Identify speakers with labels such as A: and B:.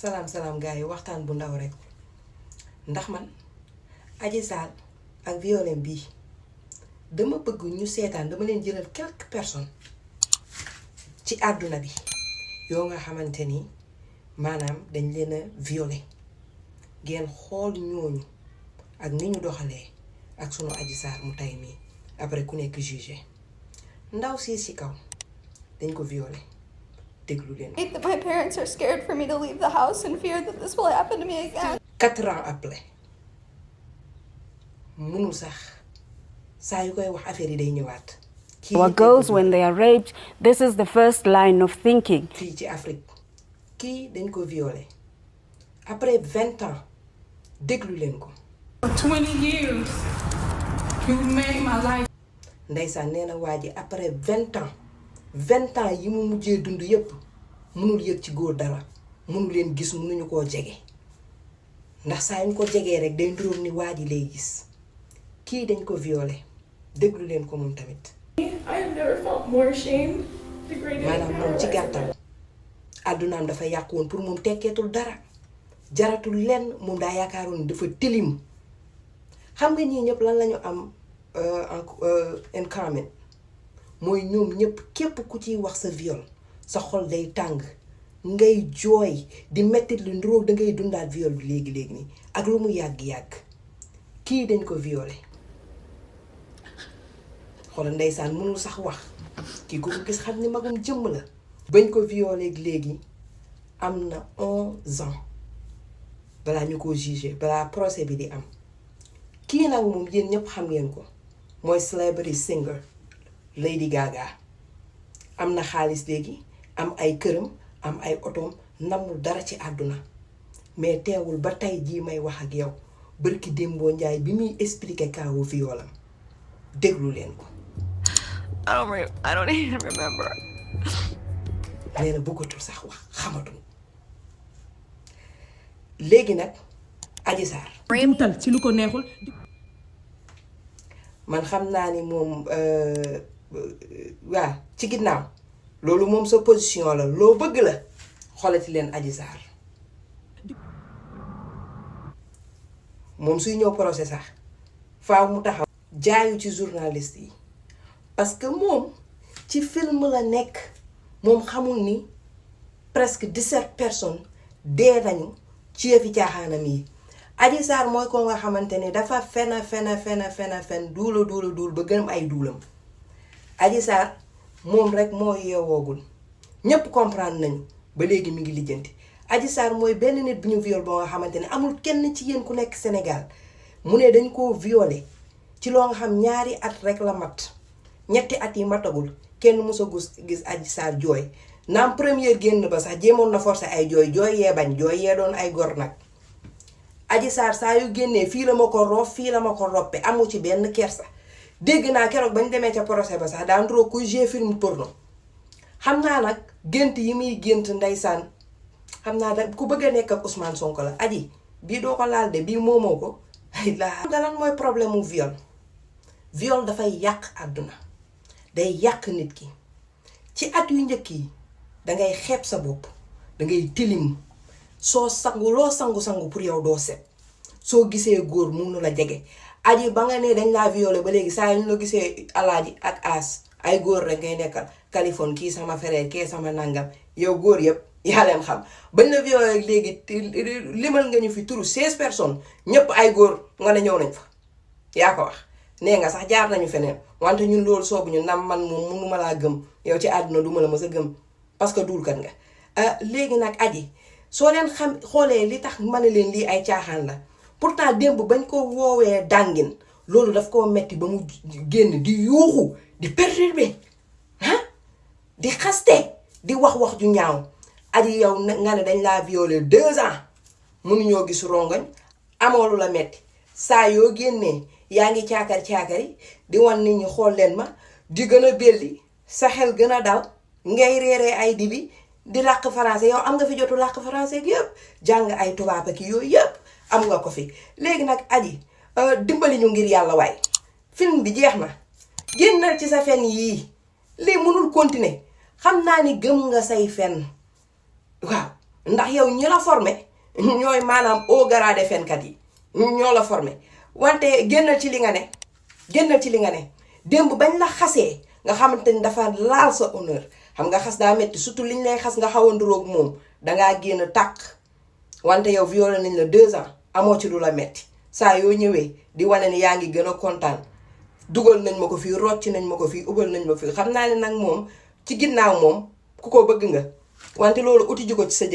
A: Salam gars yi waxtaan bu ndaw rek ndax man Aji Sarr ak violem bi dama bëgg ñu sétane dama leen jëlal quelques personnes ci aduna bi yo nga xamanteni manam dañ leena violer ngeen xol ñooñu ak ni ñu doxalé ak sunu Aji Sarr mu tay mi après ku nekk juger ndaw ci kaw dañ ko violer.
B: My parents are scared for me to leave the house and fear that this will happen to me again.
A: 4 ans après mënu sax saa yu koy wax affaire yi day ñëwaat.
C: Our girls, when they are raped, this is the first line of thinking.
A: fii ci Afrique kii dañ ko violé après 20 ans déglu leen ko.
D: 20 years you made my life.
A: Ndeysaan nee na waa ji après 20 ans yi mu mujjee dund yépp mënul yëg ci góor dara mënul leen gis mënuñu koo jege ndax saa ñu ko jegee rek day nduróog ni waa ji lay gis kii dañ ko violé déglu leen ko moom tamit.
D: I have never felt more ashamed.
A: maanaam moom ci gàttal àddunaam dafa yàqu woon pour moom tekkeetul dara jaratul lenn moom daa yaakaaroon dafa tilim xam nga ñii ñëpp lan lañu am en common mooy ñoom ñëpp képp ku ciy wax sa viol sa xol day tàng ngay jooy di mettit lu nduróog da ngay dundaat viol bi léegi nii ak lu mu yàgg-yàgg kii dañ ko violé xoolal ndeysaan mënul sax wax kii ko gis xam ni magum jëmm la bañ ko violé léegi am na 11 ans balaa ñu ko jugé balaa procès bi di am kii nag moom yéen ñëpp xam ngeen ko mooy celebrity singer Lady Gaga am na xaalis léegi am ay këram am ay otoom namul dara ci àdduna mais teewul ba tey jii may wax ak yow bërki démboo njaay bi muy expliquer kaawu violam déglu leen ko.
B: I don't even remember.
A: nee na bëggatul sax wax xamatul léegi nag Aji Sarr
E: wutal ci lu ko neexul.
A: man xam naa ni moom waa ci ginnaaw loolu moom sa position la loo bëgg la xoolati leen Aji Sarr moom suy ñëw procès sax faaw mu taxaw jaayu ci journaliste yi parce que moom ci film la nekk moom xamul ni presque 17 personnes dee nañu ci yëfi caaxaanam yi. Aji Sarr mooy ko nga xamante ni dafa fen duul ba gën ay duulam Aji Sarr moom rek moo yeewoogul ñépp comprendre nañu ba léegi mi ngi lijjanti Aji Sarr mooy benn nit bu ñu viol ba nga xamante ne amul kenn ci yéen ku nekk Sénégal mu ne dañ koo violé ci loo nga xam ñaari at rek la mat ñetti at yi matagul kenn musa gis Aji Sarr jooy naam première génn ba sax jéemoon na forcé ay jooy yee bañ jooy yee doon ay gor nag Aji Sarr saa yu génnee fii la ma ko roof fii la ma ko roppe amu ci benn kersa dégg naa keroog bañ demee ca procès ba sax daan roog kuy jouer film porno xam naa nag gént yi muy gént ndeysaan xam naa da ku bëgg a nekk ak Ousmane Sonko la aji bii doo ko laal de bii moomoo ko ay laa lan mooy problème mu viol dafay yàq àdduna day yàq nit ki ci at yu njëkk yi dangay xeeb sa bopp dangay tilim soo sangu loo sangu pour yow doo set soo gisee góor mënu la jege aji ba nga ne dañ laa violé ba léegi saa yu ñu la gisee alaaji ak aas ay góor rek ngay nekkal Californie kii sama frère kii sama nangam yow góor yëpp yaa leen xam bañ la violé léegi limal nga ñu fi turu 16 personnes ñëpp ay góor nga ne ñëw nañ fa yaa ko wax nee nga sax jaar nañu feneen wante ñun loolu soobu ñu nam man moom mënuma laa gëm yow ci àdduna duma la mës a gëm parce que duulkat nga léegi nag aji soo leen xam xoolee li tax ma ne leen lii ay caaxaan la pourtant démb bañ ko woowee dàngin loolu daf koo metti ba mu génn di yuuxu di perturber di xaste di wax ju ñaaw aji yow nga ne dañ laa violé 2 ans mënuñoo gis rongoñ amoo lu la metti saa yoo génnee yaa ngi caakari di wan nit ñi xool leen ma di gën a belli sa xel gën a dal ngay reeree ay dibi di làkk français yow am nga fi jotu làkk français yëpp jàng ay tubaab ak yooyu yëpp am nga ko fi léegi nag aji dimbali ñu ngir yàlla waay film bi jeex na génnal ci sa fen yii lii mënul continuer xam naa ni gëm nga say fen waaw ndax yow ñi la formé ñooy maanaam au gradé fenkat yi ñoo la formé wante génnal ci li nga ne génnal ci li nga ne démb bañ la xasee nga xamante ni dafa laal sa honneur xam nga xas daa metti surtout liñ lay xas nga xaw a nduróog moom dangaa génn tàq wante yow violé nañ la 2 ans amoo ci lu la metti saa yoo ñëwee di wane ni yaa ngi gën a kontaan dugal nañ ma ko fii rocc nañ ma ko fii ubal nañ ma fii xam naa ne nag moom ci ginnaaw moom ku ko bëgg nga wante loolu uti ji ko ci sa